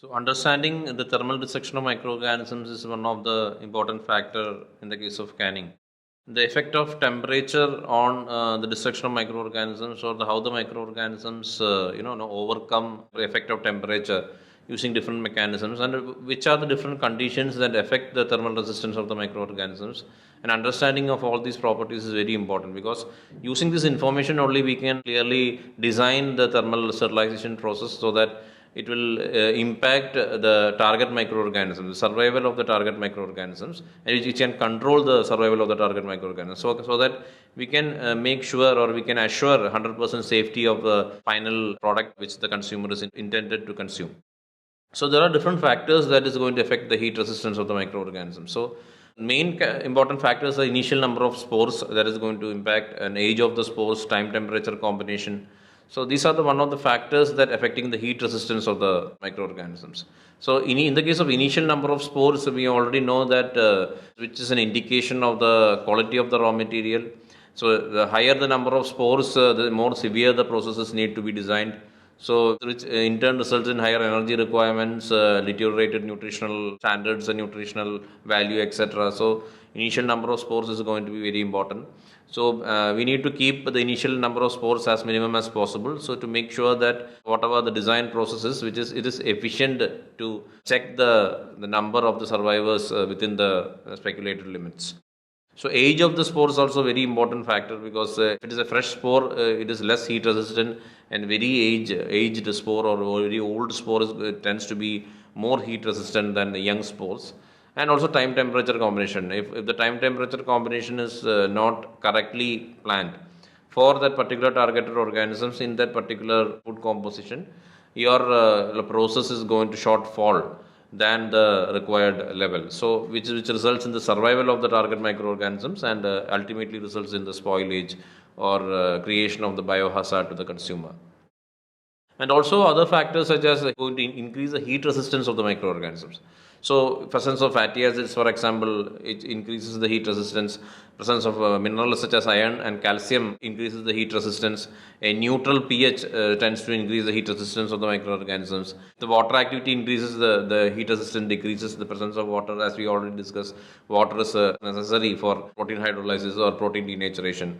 So understanding the thermal destruction of microorganisms is one of the important factor in the case of canning. The effect of temperature on the destruction of microorganisms, or how the microorganisms overcome the effect of temperature using different mechanisms, and which are the different conditions that affect the thermal resistance of the microorganisms. And understanding of all these properties is very important, because using this information only we can clearly design the thermal sterilization process so that it will impact the target microorganisms, the survival of the target microorganisms, and which can control the survival of the target microorganisms. So that we can make sure, or we can assure 100% safety of the final product which the consumer is intended to consume. So there are different factors that is going to affect the heat resistance of the microorganisms. So main important factors are initial number of spores, that is going to impact an age of the spores, time temperature combination. So these are the one of the factors that affecting the heat resistance of the microorganisms. So in the case of initial number of spores, we already know that which is an indication of the quality of the raw material. So the higher the number of spores, the more severe the processes need to be designed. So which in turn results in higher energy requirements, deteriorated nutritional standards and nutritional value, etc. So initial number of spores is going to be very important. So we need to keep the initial number of spores as minimum as possible. So to make sure that whatever the design processes, which is it is efficient to check the number of the survivors within the speculated limits. So age of the spore is also very important factor, because if it is a fresh spore, it is less heat resistant, and very aged spore or very old spore tends to be more heat resistant than the young spores. And also time temperature combination. If the time temperature combination is not correctly planned for that particular targeted organisms in that particular food composition, your process is going to shortfall than the required level. So which results in the survival of the target microorganisms, and ultimately results in the spoilage or creation of the biohazard to the consumer. And also other factors such as going to increase the heat resistance of the microorganisms. So presence of fatty acids, for example, it increases the heat resistance. Presence of minerals such as iron and calcium increases the heat resistance. A neutral pH tends to increase the heat resistance of the microorganisms. The water activity increases, the heat resistance decreases. The presence of water, as we already discussed, water is necessary for protein hydrolysis or protein denaturation.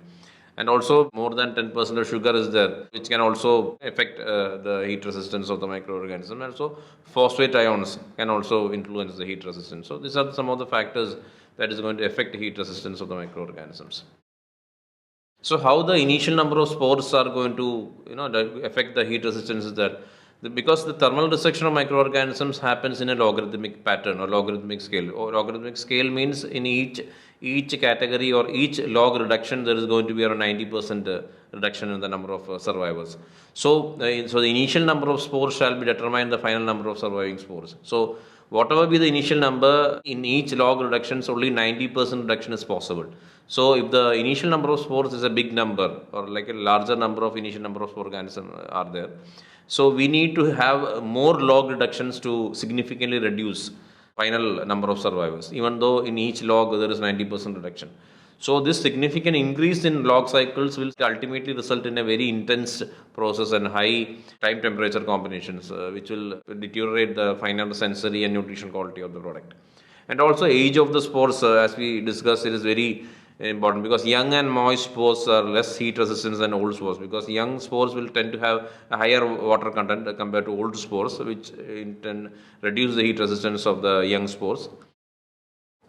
And also more than 10% of sugar is there, which can also affect the heat resistance of the microorganism. And so phosphate ions can also influence the heat resistance. So these are some of the factors that is going to affect the heat resistance of the microorganisms. So how the initial number of spores are going to affect the heat resistance is that because the thermal destruction of microorganisms happens in a logarithmic pattern or logarithmic scale. Or logarithmic scale means in each category or each log reduction, there is going to be around 90% reduction in the number of survivors. So the initial number of spores shall be determine the final number of surviving spores. So whatever be the initial number, in each log reductions, only 90% reduction is possible. So if the initial number of spores is a big number, or like a larger number of initial number of organisms are there, so we need to have more log reductions to significantly reduce final number of survivors, even though in each log there is 90% reduction. So this significant increase in log cycles will ultimately result in a very intense process and high time temperature combinations, which will deteriorate the final sensory and nutrition quality of the product. And also age of the spores, as we discussed, it is very important, because young and moist spores are less heat resistant than old spores, because young spores will tend to have a higher water content compared to old spores, which in turn reduce the heat resistance of the young spores.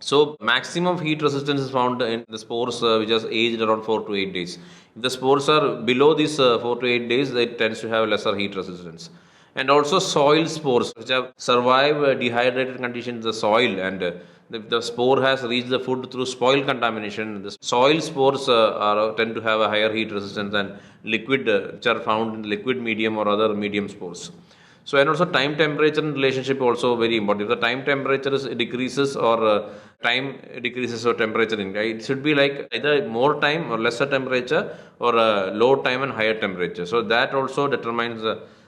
So maximum heat resistance is found in the spores which are aged around 4 to 8 days. If the spores are below these 4 to 8 days, it tends to have lesser heat resistance. And also soil spores, which have survived dehydrated conditions in the soil, and if the spore has reached the food through soil contamination, the soil spores tend to have a higher heat resistance than liquid, which are found in liquid medium or other medium spores. So and also time temperature relationship also very important. If the time temperature decreases, or time decreases or temperature increases, it should be like either more time or lesser temperature, or low time and higher temperature. So that also determines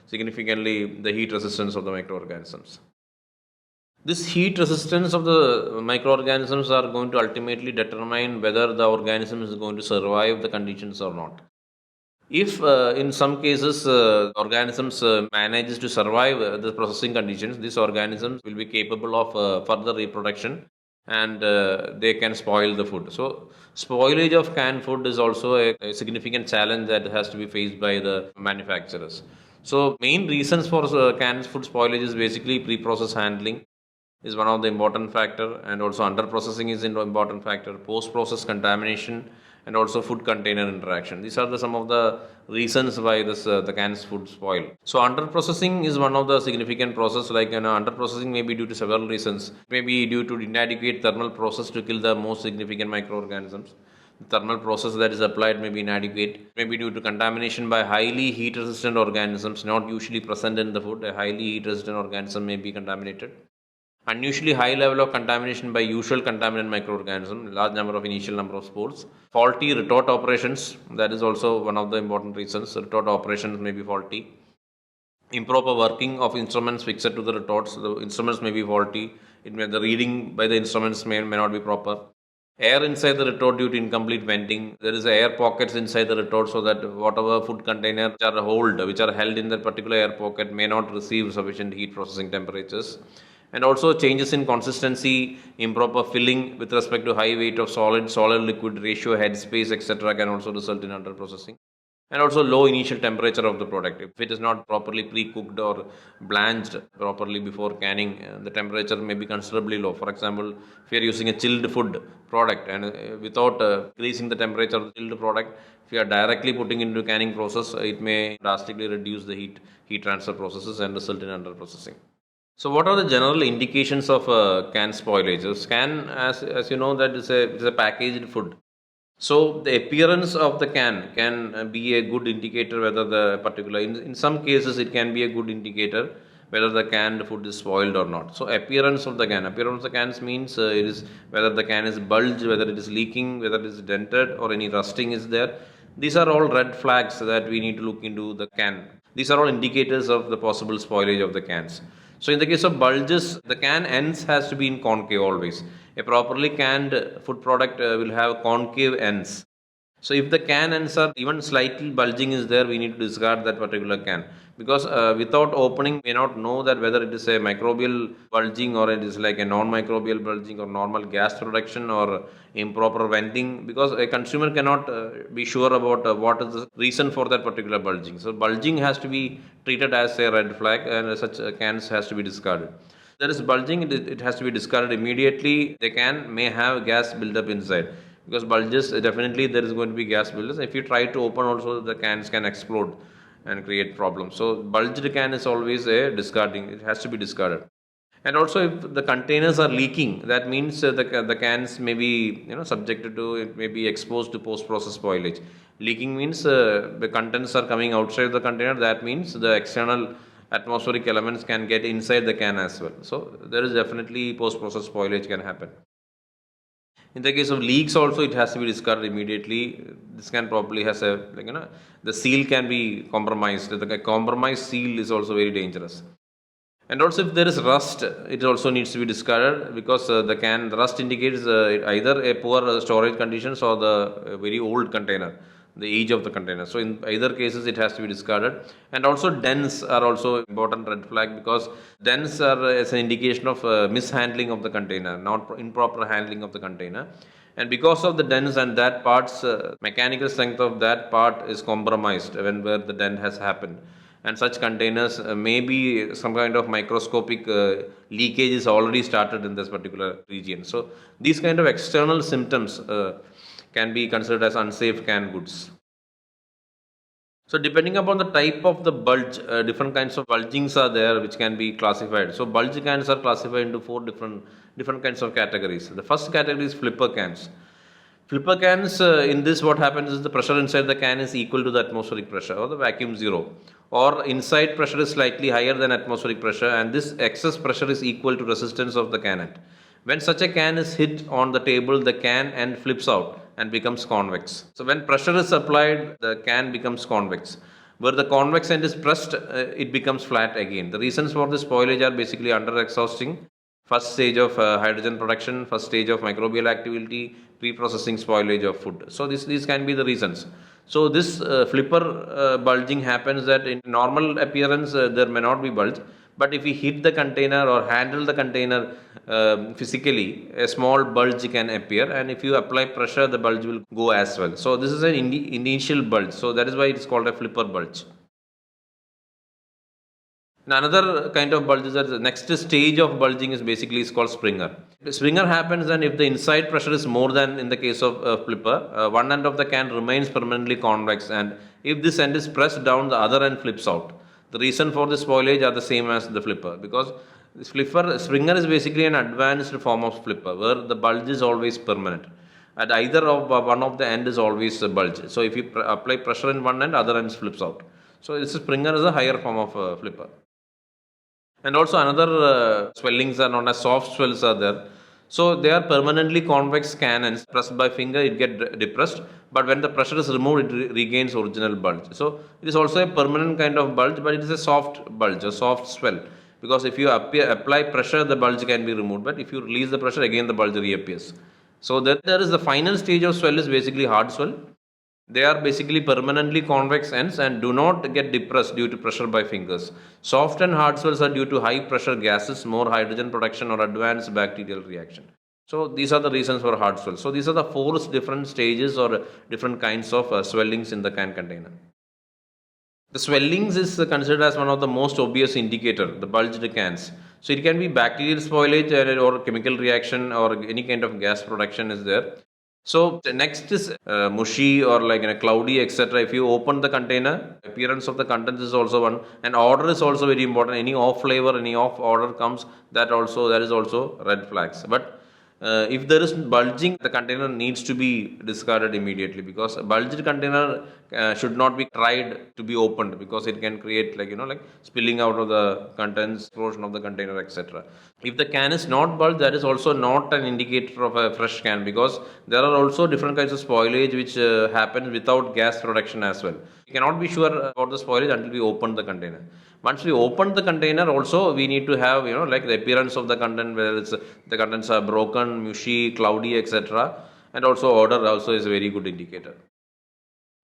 significantly the heat resistance of the microorganisms. This heat resistance of the microorganisms are going to ultimately determine whether the organism is going to survive the conditions or not. If in some cases organisms manages to survive the processing conditions, these organisms will be capable of further reproduction, and they can spoil the food. So spoilage of canned food is also a significant challenge that has to be faced by the manufacturers. So main reasons for canned food spoilage is basically pre-process handling is one of the important factor, and also under processing is an important factor, post process contamination, and also food container interaction. These are some of the reasons why the canned food spoil. So under processing is one of the significant process. Like, under processing may be due to several reasons. It may be due to inadequate thermal process to kill the most significant microorganisms. The thermal process that is applied may be inadequate. It may be due to contamination by highly heat resistant organisms not usually present in the food. A highly heat resistant organism may be contaminated. Unusually high level of contamination by usual contaminant microorganism, large number of initial number of spores. Faulty retort operations, that is also one of the important reasons. Retort operations may be faulty. Improper working of instruments fixed to the retorts, the instruments may be faulty. The reading by the instruments may not be proper. Air inside the retort due to incomplete venting. There is air pockets inside the retort, so that whatever food container which are held in that particular air pocket may not receive sufficient heat processing temperatures. And also changes in consistency, improper filling with respect to high weight of solid liquid ratio, headspace, etc. can also result in under processing. And also low initial temperature of the product. If it is not properly pre-cooked or blanched properly before canning, the temperature may be considerably low. For example, if you are using a chilled food product, and without increasing the temperature of the chilled product, if you are directly putting into canning process, it may drastically reduce the heat transfer processes and result in under processing. So, what are the general indications of can spoilage? Can, as you know, that is a packaged food. So, the appearance of the can be a good indicator whether the particular, in some cases, it can be a good indicator whether the canned food is spoiled or not. So, appearance of the can. Appearance of the cans means it is whether the can is bulged, whether it is leaking, whether it is dented, or any rusting is there. These are all red flags that we need to look into the can. These are all indicators of the possible spoilage of the cans. So in the case of bulges, the can ends has to be in concave always. A properly canned food product will have concave ends. So if the can ends are even slightly bulging is there, we need to discard that particular can, because without opening, we may not know that whether it is a microbial bulging or it is like a non-microbial bulging or normal gas production or improper venting, because a consumer cannot be sure about what is the reason for that particular bulging. So bulging has to be treated as a red flag, and such cans has to be discarded. There is bulging, it has to be discarded immediately. The can may have gas buildup inside, because bulges, definitely there is going to be gas buildup. If you try to open also, the cans can explode and create problems. So bulged can is always a discarding, it has to be discarded. And also if the containers are leaking, that means the cans may be subjected to, it may be exposed to post process spoilage. Leaking means the contents are coming outside the container, that means the external atmospheric elements can get inside the can as well. So there is definitely post process spoilage can happen. In the case of leaks also, it has to be discarded immediately. This can probably has the seal can be compromised. The compromised seal is also very dangerous. And also if there is rust, it also needs to be discarded, because the rust indicates either a poor storage conditions or the very old container, the age of the container. So in either cases, it has to be discarded. And also dents are also important red flag, because dents are as an indication of mishandling of the container, not improper handling of the container. And because of the dents and that part's mechanical strength of that part is compromised where the dent has happened. And such containers may be some kind of microscopic leakage is already started in this particular region. So these kind of external symptoms can be considered as unsafe canned goods. So depending upon the type of the bulge, different kinds of bulgings are there which can be classified. So bulge cans are classified into four different kinds of categories. The first category is flipper cans. Flipper cans, in this what happens is the pressure inside the can is equal to the atmospheric pressure, or the vacuum zero, or inside pressure is slightly higher than atmospheric pressure, and this excess pressure is equal to resistance of the can end. When such a can is hit on the table, the can end flips out and becomes convex. So when pressure is applied, the can becomes convex. Where the convex end is pressed, it becomes flat again. The reasons for this spoilage are basically under exhausting, first stage of hydrogen production, first stage of microbial activity, pre-processing spoilage of food. So these can be the reasons. So this flipper bulging happens that in normal appearance there may not be bulge, but if we hit the container or handle the container physically, a small bulge can appear, and if you apply pressure, the bulge will go as well. So this is an initial bulge. So that is why it is called a flipper bulge. And another kind of bulge is that the next stage of bulging is basically is called Springer. The Springer happens then if the inside pressure is more than in the case of flipper, one end of the can remains permanently convex, and if this end is pressed down, the other end flips out. The reason for this spoilage are the same as the flipper, because this Springer is basically an advanced form of flipper where the bulge is always permanent. At either of one of the end is always a bulge. So if you apply pressure in one end, other end flips out. So this Springer is a higher form of flipper. And also another swellings are known as soft swells are there. So they are permanently convex cannons. Pressed by finger, it get depressed. But when the pressure is removed, it regains original bulge. So it is also a permanent kind of bulge, but it is a soft bulge, a soft swell. Because if you apply pressure, the bulge can be removed. But if you release the pressure, again the bulge reappears. So there is the final stage of swell is basically hard swell. They are basically permanently convex ends and do not get depressed due to pressure by fingers. Soft and hard swells are due to high pressure gases, more hydrogen production, or advanced bacterial reaction. So these are the reasons for hard swells. So these are the four different stages or different kinds of swellings in the can container. The swellings is considered as one of the most obvious indicator, the bulged cans. So it can be bacterial spoilage or chemical reaction or any kind of gas production is there. So the next is mushy or like cloudy, etc. If you open the container, appearance of the contents is also one, and order is also very important. Any off flavor, any off order comes, that is also red flags. But if there is bulging, the container needs to be discarded immediately, because a bulged container should not be tried to be opened, because it can create like spilling out of the contents, explosion of the container, etc. If the can is not bulged, that is also not an indicator of a fresh can, because there are also different kinds of spoilage which happen without gas production as well. We cannot be sure about the spoilage until we open the container. Once we open the container, also we need to have like the appearance of the content, whether it's the contents are broken, mushy, cloudy, etc. And also odor also is a very good indicator.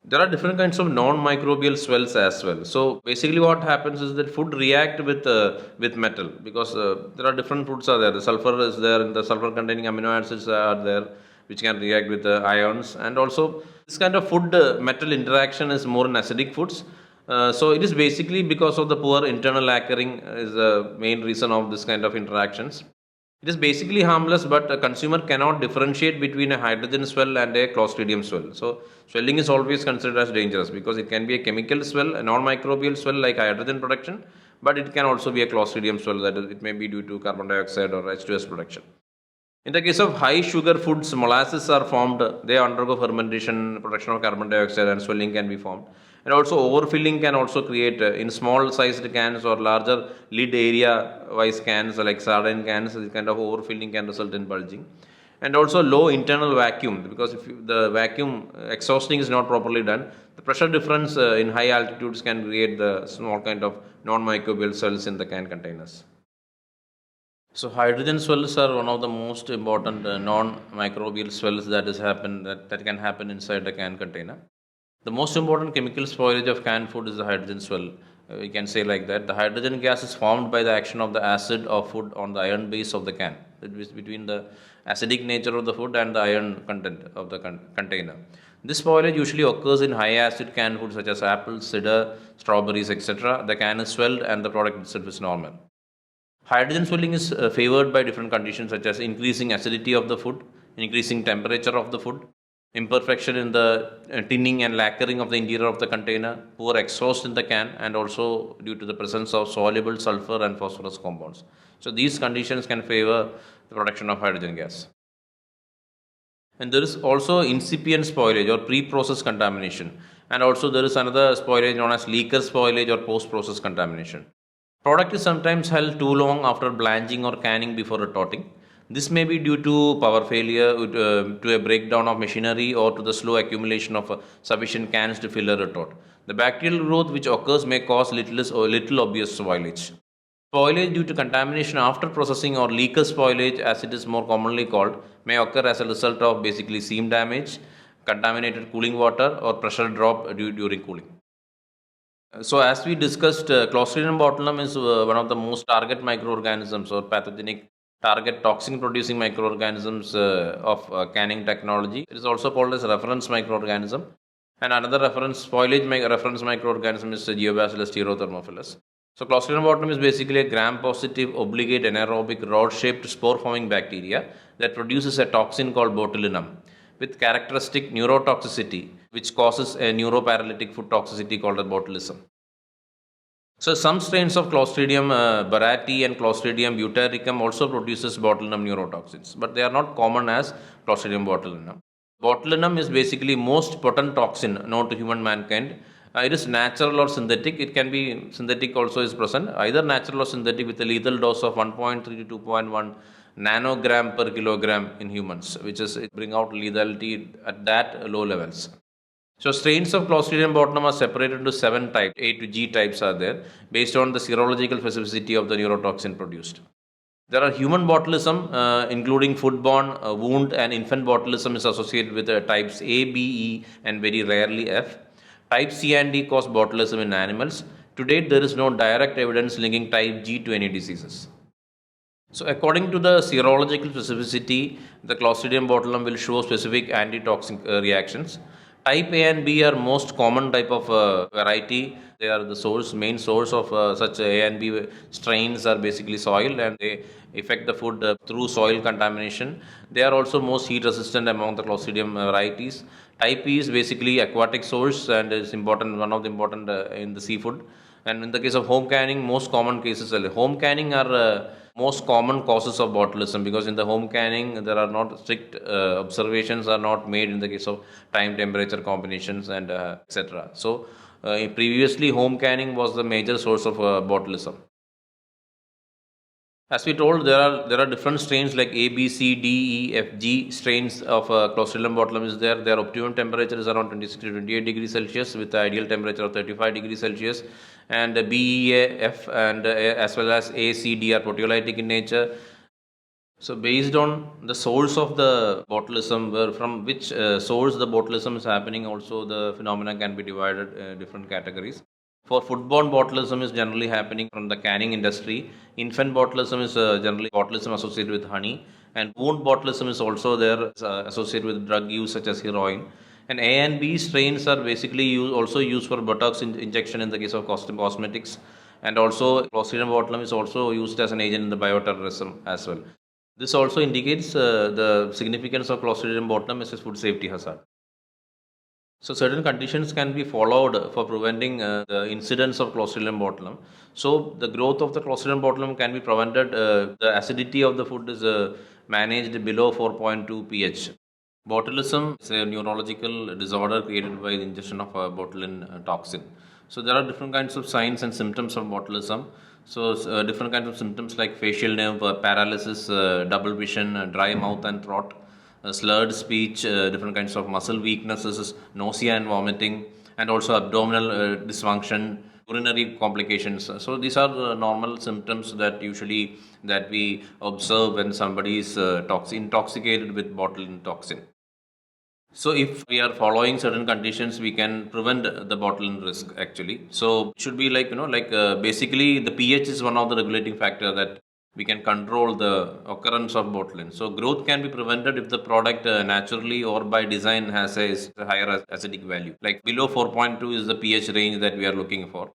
There are different kinds of non-microbial swells as well. So basically, what happens is that food react with metal, because there are different foods are there. The sulfur is there, and the sulfur-containing amino acids are there, which can react with the ions. And also, this kind of food metal interaction is more in acidic foods. So it is basically because of the poor internal lacquering is the main reason of this kind of interactions. It is basically harmless, but a consumer cannot differentiate between a hydrogen swell and a Clostridium swell. So swelling is always considered as dangerous, because it can be a chemical swell, a non-microbial swell like hydrogen production, but it can also be a Clostridium swell, that is, it may be due to carbon dioxide or H2S production. In the case of high sugar foods, molasses are formed, they undergo fermentation, production of carbon dioxide, and swelling can be formed. And also overfilling can also create in small sized cans or larger lid area wise cans like sardine cans, this kind of overfilling can result in bulging. And also low internal vacuum, because if the vacuum exhausting is not properly done, the pressure difference in high altitudes can create the small kind of non-microbial cells in the can containers. So hydrogen swells are one of the most important non-microbial swells that can happen inside a can container. The most important chemical spoilage of canned food is the hydrogen swell. We can say like that. The hydrogen gas is formed by the action of the acid of food on the iron base of the can. It is between the acidic nature of the food and the iron content of the container. This spoilage usually occurs in high acid canned food such as apples, cider, strawberries, etc. The can is swelled and the product itself is normal. Hydrogen swelling is favored by different conditions such as increasing acidity of the food, increasing temperature of the food, imperfection in the tinning and lacquering of the interior of the container, poor exhaust in the can, and also due to the presence of soluble sulfur and phosphorus compounds. So these conditions can favor the production of hydrogen gas. And there is also incipient spoilage or pre-process contamination. And also there is another spoilage known as leaker spoilage or post-process contamination. Product is sometimes held too long after blanching or canning before retorting. This may be due to power failure, to a breakdown of machinery, or to the slow accumulation of sufficient cans to fill a retort. The bacterial growth which occurs may cause little obvious spoilage. Spoilage due to contamination after processing, or leaker spoilage as it is more commonly called, may occur as a result of basically seam damage, contaminated cooling water or pressure drop during cooling. So as we discussed, Clostridium botulinum is one of the most target microorganisms or pathogenic target toxin producing microorganisms of canning technology. It is also called as reference microorganism. And another reference spoilage reference microorganism is Geobacillus styrothermophilus. So Clostridium botulinum is basically a gram-positive obligate anaerobic rod-shaped spore-forming bacteria that produces a toxin called botulinum with characteristic neurotoxicity, which causes a neuroparalytic food toxicity called botulism. So some strains of Clostridium barattii and Clostridium butyricum also produces botulinum neurotoxins, but they are not common as Clostridium botulinum. Botulinum is basically most potent toxin known to human mankind. It is natural or synthetic. It can be synthetic also is present, either natural or synthetic with a lethal dose of 1.3 to 2.1 nanogram per kilogram in humans, which is it bring out lethality at that low levels. So strains of Clostridium botulinum are separated into 7 types. A to G types are there based on the serological specificity of the neurotoxin produced. There are human botulism, including foodborne, wound, and infant botulism is associated with types A, B, E, and very rarely F. Type C and D cause botulism in animals. To date, there is no direct evidence linking type G to any diseases. So, according to the serological specificity, the Clostridium botulinum will show specific antitoxic reactions. Type A and B are most common type of variety. They are the main source of such A and B strains are basically soil, and they affect the food through soil contamination. They are also most heat resistant among the Clostridium varieties. Type E is basically aquatic source and is important, one of the important in the seafood. And in the case of home canning, most common cases home canning are most common causes of botulism, because in the home canning there are not strict observations are not made in the case of time temperature combinations and etc. So previously home canning was the major source of botulism. As we told, there are different strains like A, B, C, D, E, F, G strains of Clostridium botulinum is there. Their optimum temperature is around 26 to 28 degrees Celsius with the ideal temperature of 35 degrees Celsius. And B, E, F, and as well as A, C, D are proteolytic in nature. So based on the source of the botulism, from which source the botulism is happening, also the phenomena can be divided different categories. For foodborne botulism is generally happening from the canning industry. Infant botulism is generally botulism associated with honey, and wound botulism is also there associated with drug use such as heroin. And A and B strains are basically also used for Botox injection in the case of cosmetics, and also Clostridium botulinum is also used as an agent in the bioterrorism as well. This also indicates the significance of Clostridium botulinum as a food safety hazard. So certain conditions can be followed for preventing the incidence of Clostridium botulinum. So the growth of the Clostridium botulinum can be prevented. The acidity of the food is managed below 4.2 pH. Botulism is a neurological disorder created by the ingestion of botulin toxin. So there are different kinds of signs and symptoms of botulism. So different kinds of symptoms like facial nerve paralysis, double vision, dry mouth and throat, slurred speech, different kinds of muscle weaknesses, nausea and vomiting, and also abdominal dysfunction, urinary complications. So these are the normal symptoms that usually that we observe when somebody is intoxicated with botulinum toxin. So if we are following certain conditions, we can prevent the botulinum risk actually. So it should be basically the pH is one of the regulating factor that we can control the occurrence of botulin. So growth can be prevented if the product naturally or by design has a higher acidic value. Like below 4.2 is the pH range that we are looking for.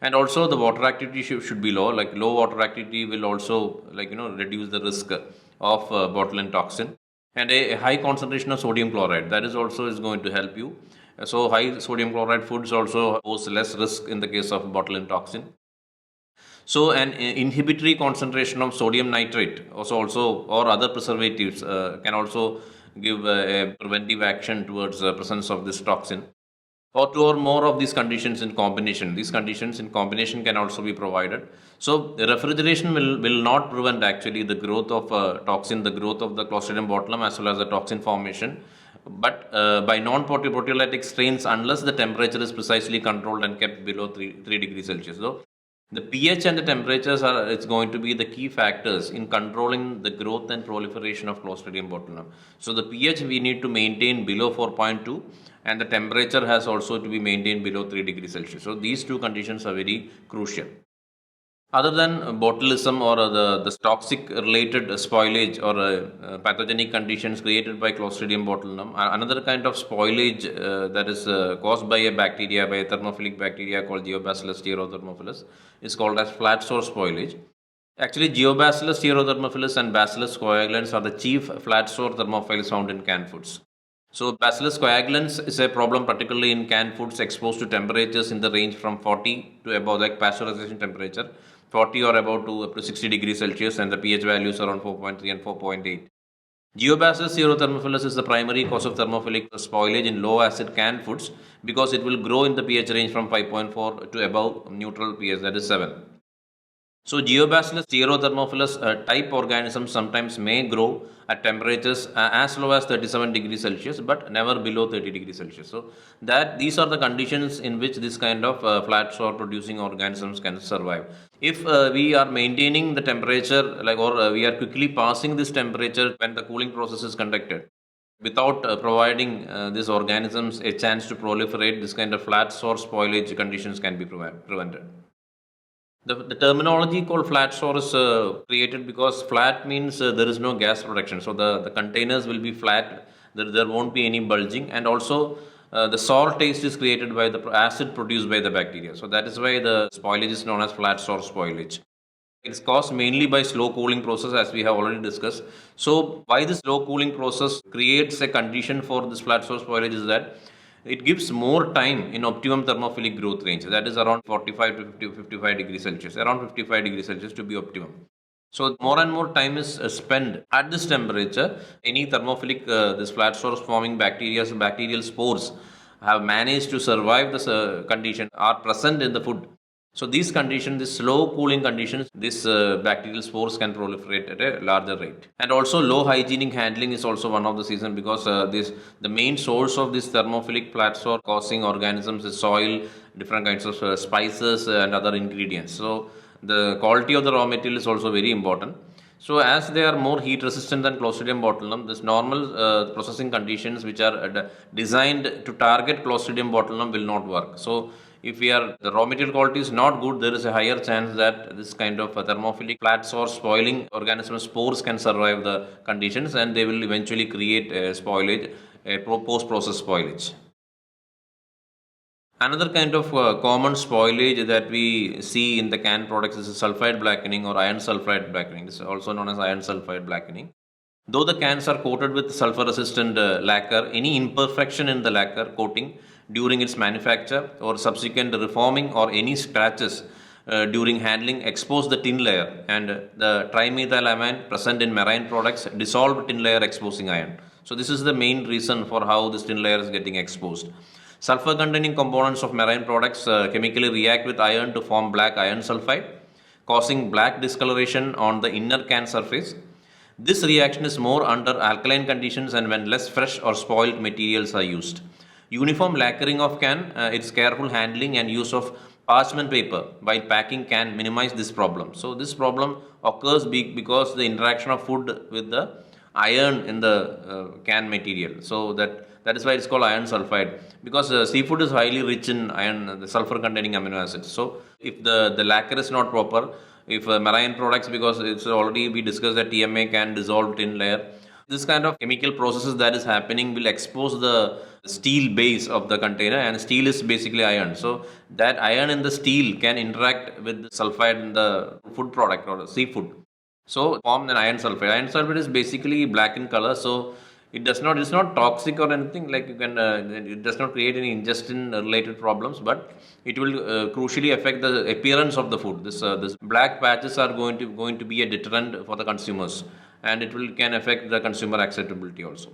And also the water activity should be low. Like low water activity will also reduce the risk of botulin toxin. And a high concentration of sodium chloride, that is also is going to help you. So high sodium chloride foods also pose less risk in the case of botulinum toxin. So an inhibitory concentration of sodium nitrate also or other preservatives can also give a preventive action towards the presence of this toxin. Or two or more of these conditions in combination. These conditions in combination can also be provided. So refrigeration will not prevent actually the growth of toxin, the growth of the Clostridium botulinum as well as the toxin formation. But by non-proteolytic strains, unless the temperature is precisely controlled and kept below 3 degrees Celsius. So The pH and the temperatures are it's going to be the key factors in controlling the growth and proliferation of Clostridium botulinum. So the pH we need to maintain below 4.2 and the temperature has also to be maintained below 3 degrees Celsius. So these two conditions are very crucial. Other than botulism or the toxic related spoilage or pathogenic conditions created by Clostridium botulinum, another kind of spoilage that is caused by a bacteria, by a thermophilic bacteria called Geobacillus stereothermophilus, is called as flat sore spoilage. Actually, Geobacillus stereothermophilus and Bacillus coagulans are the chief flat sore thermophiles found in canned foods. So, Bacillus coagulans is a problem particularly in canned foods exposed to temperatures in the range from 40 to above, like pasteurization temperature, 40 or above to up to 60 degrees Celsius, and the pH values around 4.3 and 4.8. Geobacillus stereothermophilus is the primary cause of thermophilic spoilage in low acid canned foods because it will grow in the pH range from 5.4 to above neutral pH, that is 7. So, Geobacillus stereothermophilus type organisms sometimes may grow at temperatures as low as 37 degrees Celsius, but never below 30 degrees Celsius. So, that these are the conditions in which this kind of flat sore producing organisms can survive. If we are maintaining the temperature, like or we are quickly passing this temperature when the cooling process is conducted, without providing these organisms a chance to proliferate, this kind of flat sore spoilage conditions can be prevented. The terminology called flat sore is created because flat means there is no gas production. So the containers will be flat, there won't be any bulging, and also the sour taste is created by the acid produced by the bacteria. So that is why the spoilage is known as flat sore spoilage. It's caused mainly by slow cooling process, as we have already discussed. So why this slow cooling process creates a condition for this flat sore spoilage is that it gives more time in optimum thermophilic growth range, that is around 45 to 50, 55 degrees Celsius, around 55 degrees Celsius to be optimum. So more and more time is spent at this temperature. Any thermophilic, this flat sore forming bacterial spores have managed to survive this condition, are present in the food. So these conditions, these slow cooling conditions, these bacterial spores can proliferate at a larger rate. And also low hygienic handling is also one of the reasons because the main source of this thermophilic flat sore causing organisms is soil, different kinds of spices and other ingredients. So the quality of the raw material is also very important. So as they are more heat resistant than Clostridium botulinum, this normal processing conditions which are designed to target Clostridium botulinum will not work. So if the raw material quality is not good, there is a higher chance that this kind of thermophilic flat sore spoiling organism spores can survive the conditions and they will eventually create a spoilage, a post-process spoilage. Another kind of common spoilage that we see in the canned products is sulfide blackening or iron sulfide blackening. This is also known as iron sulfide blackening. Though the cans are coated with sulfur resistant lacquer, any imperfection in the lacquer coating during its manufacture or subsequent reforming or any scratches during handling expose the tin layer, and the trimethylamine present in marine products dissolve tin layer exposing iron. So this is the main reason for how this tin layer is getting exposed. Sulfur containing components of marine products chemically react with iron to form black iron sulfide, causing black discoloration on the inner can surface. This reaction is more under alkaline conditions and when less fresh or spoiled materials are used. Uniform lacquering of can, its careful handling and use of parchment paper while packing can minimize this problem. So this problem occurs because the interaction of food with the iron in the can material. So that is why it's called iron sulfide, because seafood is highly rich in iron, the sulfur containing amino acids. So if the lacquer is not proper, if marine products, because it's already we discussed that TMA can dissolve tin layer, this kind of chemical processes that is happening will expose the steel base of the container, and steel is basically iron. So that iron in the steel can interact with the sulfide in the food product or the seafood. So form an iron sulfide. Iron sulfide is basically black in color. So it's not toxic or anything, like you can, it does not create any intestine related problems, but it will crucially affect the appearance of the food. This black patches are going to be a deterrent for the consumers, and can affect the consumer acceptability also.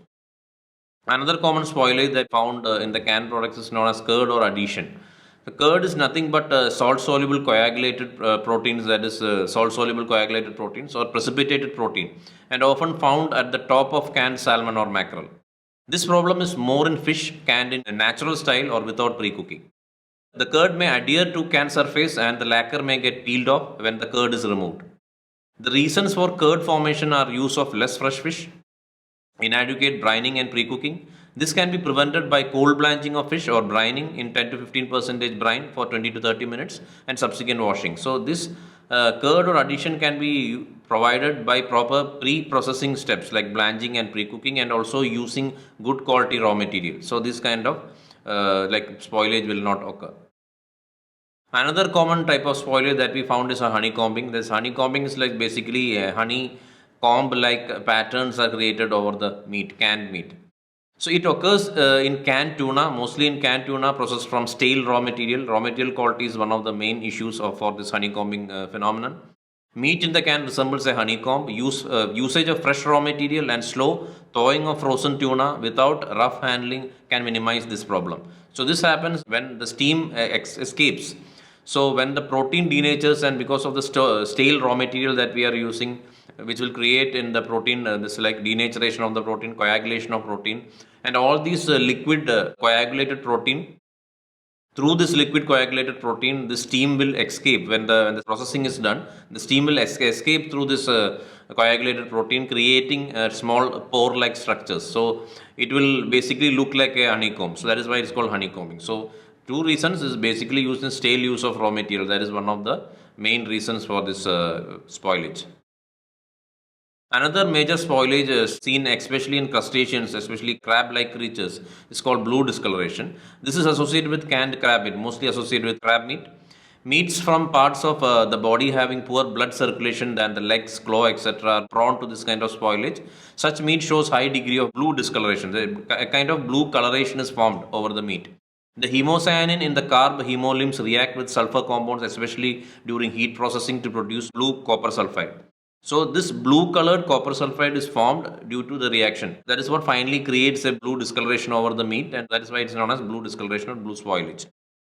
Another common spoilage that found in the canned products is known as curd or adhesion. The curd is nothing but salt-soluble coagulated proteins, that is salt-soluble coagulated proteins or precipitated protein, and often found at the top of canned salmon or mackerel. This problem is more in fish canned in a natural style or without pre-cooking. The curd may adhere to can surface and the lacquer may get peeled off when the curd is removed. The reasons for curd formation are use of less fresh fish, inadequate brining and pre-cooking. This can be prevented by cold blanching of fish or brining in 10 to 15% brine for 20 to 30 minutes and subsequent washing. So this curd or addition can be provided by proper pre-processing steps like blanching and pre-cooking, and also using good quality raw material. So this kind of like spoilage will not occur. Another common type of spoilage that we found is a honeycombing. This honeycombing is like basically a honey comb like patterns are created over the meat, canned meat. So it occurs in canned tuna, mostly in canned tuna processed from stale raw material. Raw material quality is one of the main issues for this honeycombing phenomenon. Meat in the can resembles a honeycomb. Usage of fresh raw material and slow thawing of frozen tuna without rough handling can minimize this problem. So this happens when the steam escapes. So when the protein denatures, and because of the stale raw material that we are using, which will create in the protein this like denaturation of the protein, coagulation of protein, and all these liquid coagulated protein, through this liquid coagulated protein, the steam will escape when the processing is done. The steam will escape through this coagulated protein, creating small pore-like structures. So it will basically look like a honeycomb. So that is why it's called honeycombing. So two reasons is basically used in stale use of raw material. That is one of the main reasons for this spoilage. Another major spoilage seen especially in crustaceans, especially crab-like creatures, is called blue discoloration. This is associated with canned crab meat, mostly associated with crab meat. Meats from parts of the body having poor blood circulation than the legs, claw, etc. are prone to this kind of spoilage. Such meat shows high degree of blue discoloration. A kind of blue coloration is formed over the meat. The hemocyanin in the carb hemolymph react with sulfur compounds, especially during heat processing, to produce blue copper sulfide. So this blue colored copper sulfide is formed due to the reaction. That is what finally creates a blue discoloration over the meat, and that is why it is known as blue discoloration or blue spoilage.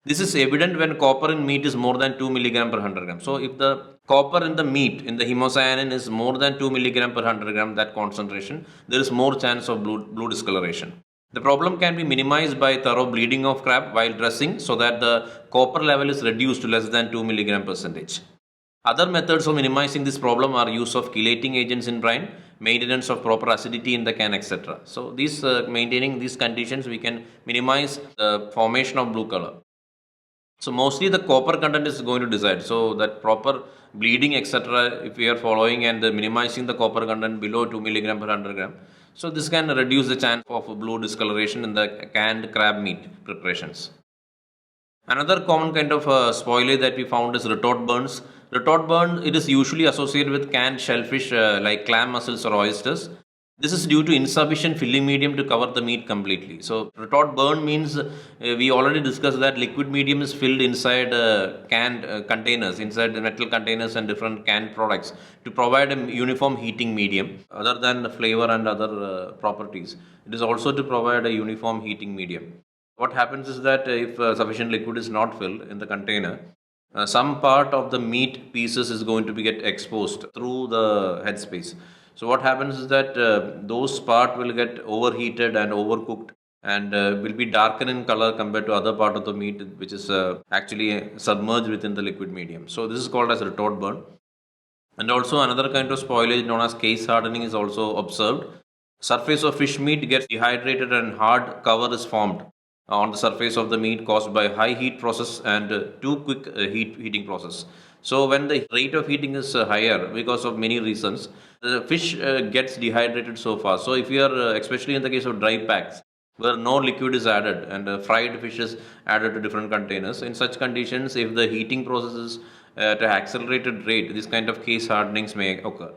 This is evident when copper in meat is more than 2 milligram per 100 gram. So if the copper in the meat, in the hemocyanin, is more than 2 milligram per 100 gram, that concentration, there is more chance of blue discoloration. The problem can be minimized by thorough bleeding of crab while dressing, so that the copper level is reduced to less than 2 milligram percentage. Other methods of minimizing this problem are use of chelating agents in brine, maintenance of proper acidity in the can, etc. So these maintaining these conditions, we can minimize the formation of blue color. So mostly the copper content is going to decide. So that proper bleeding, etc., if we are following and minimizing the copper content below 2 milligram per 100 gram, so this can reduce the chance of blue discoloration in the canned crab meat preparations. Another common kind of spoilage that we found is retort burns. Retort burn, it is usually associated with canned shellfish like clam mussels or oysters. This is due to insufficient filling medium to cover the meat completely. So retort burn means we already discussed that liquid medium is filled inside canned containers, inside the metal containers and different canned products to provide a uniform heating medium. Other than the flavor and other properties, it is also to provide a uniform heating medium. What happens is that if sufficient liquid is not filled in the container, some part of the meat pieces is going to be get exposed through the headspace. So what happens is that those part will get overheated and overcooked, and will be darker in color compared to other part of the meat which is actually submerged within the liquid medium. So this is called as retort burn. And also another kind of spoilage known as case hardening is also observed. Surface of fish meat gets dehydrated and hard cover is formed on the surface of the meat caused by high heat process and too quick heating process. So when the rate of heating is higher because of many reasons, the fish gets dehydrated so fast. So if you are, especially in the case of dry packs, where no liquid is added and fried fish is added to different containers, in such conditions, if the heating process is at an accelerated rate, this kind of case hardenings may occur.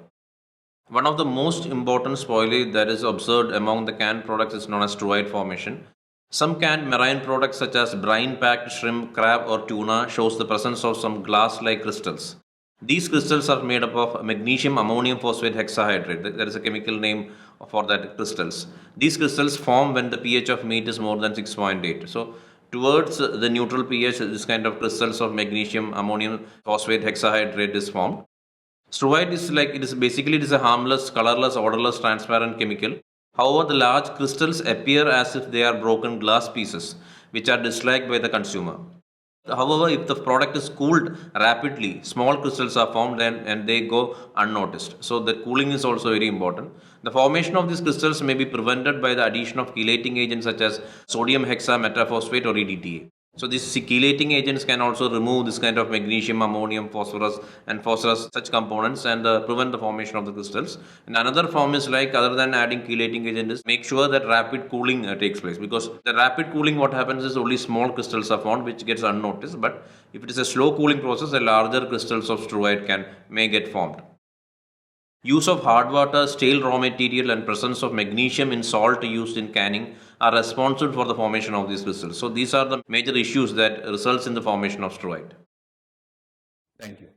One of the most important spoilage that is observed among the canned products is known as struvite formation. Some canned marine products such as brine-packed shrimp, crab or tuna shows the presence of some glass-like crystals. These crystals are made up of magnesium ammonium phosphate hexahydrate. There is a chemical name for that crystals. These crystals form when the pH of meat is more than 6.8. So towards the neutral pH, this kind of crystals of magnesium ammonium phosphate hexahydrate is formed. Struvite is like it is a harmless, colorless, odorless, transparent chemical. However, the large crystals appear as if they are broken glass pieces, which are disliked by the consumer. However, if the product is cooled rapidly, small crystals are formed and they go unnoticed. So the cooling is also very important. The formation of these crystals may be prevented by the addition of chelating agents such as sodium hexametaphosphate or EDTA. So these chelating agents can also remove this kind of magnesium, ammonium, phosphorus, such components, and prevent the formation of the crystals. And another form is like, other than adding chelating agent, is make sure that rapid cooling takes place, because the rapid cooling, what happens is only small crystals are formed which gets unnoticed. But if it is a slow cooling process, a larger crystals of struvite may get formed. Use of hard water, stale raw material, and presence of magnesium in salt used in canning are responsible for the formation of these crystals. So these are the major issues that results in the formation of struvite. Thank you.